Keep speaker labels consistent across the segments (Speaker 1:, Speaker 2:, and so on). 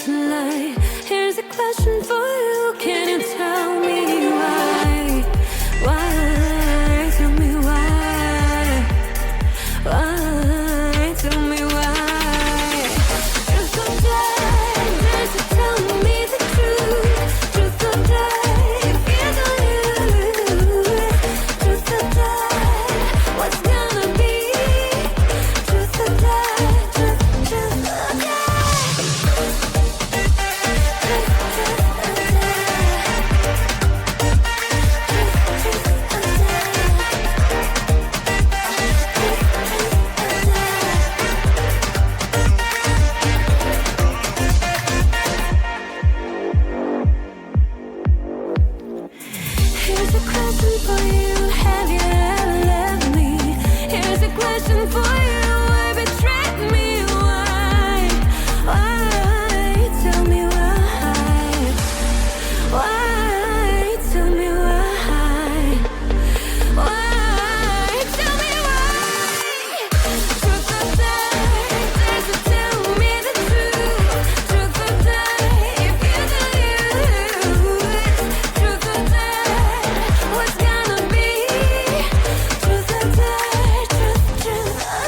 Speaker 1: tonight. Here's a question for you. Can you tell me why? Why? Tell me why. Why? Tell me why. Truth or dare, dare to tell me the truth. Truth or dare, if you don't lose. Truth or dare, what's gonna be? Truth or dare, truth or dare. Here's a question for you. Have you ever loved me? Here's a question for you. Why betray me? Why? Why? Tell me why. Why? Tell me why. Why? Tell me why. Truth or dare, dare to tell me the truth. Truth or dare, if you don't lose. Truth or dare, what's gonna be? Truth or dare, truth or dare. Truth or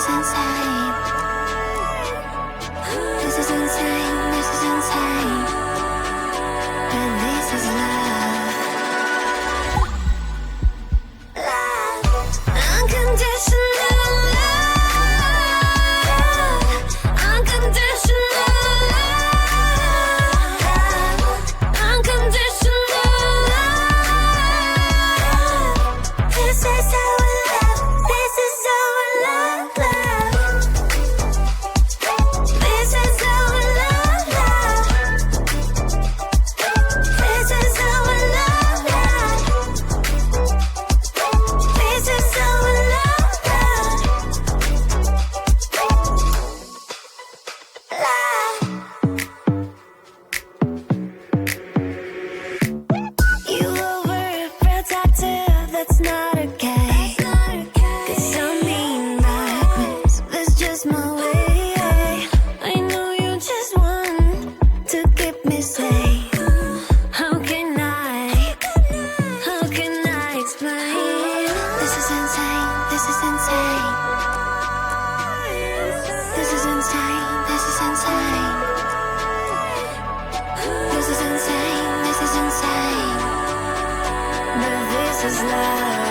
Speaker 1: is insane. This is insane, this is insane. But this is love. Love. Unconditional love. Unconditional love. Unconditional love. This is our love. This is our love, love. This is our love, love. This is our love, love. This is our love, love. You overprotective, that's not okay. 'Cause I'm being reckless, that's just my way. I know you just want to keep me safe. How can I explain? This is insane, this is insane. This is insane, this is insane. This is insane, this is insane. But this is love.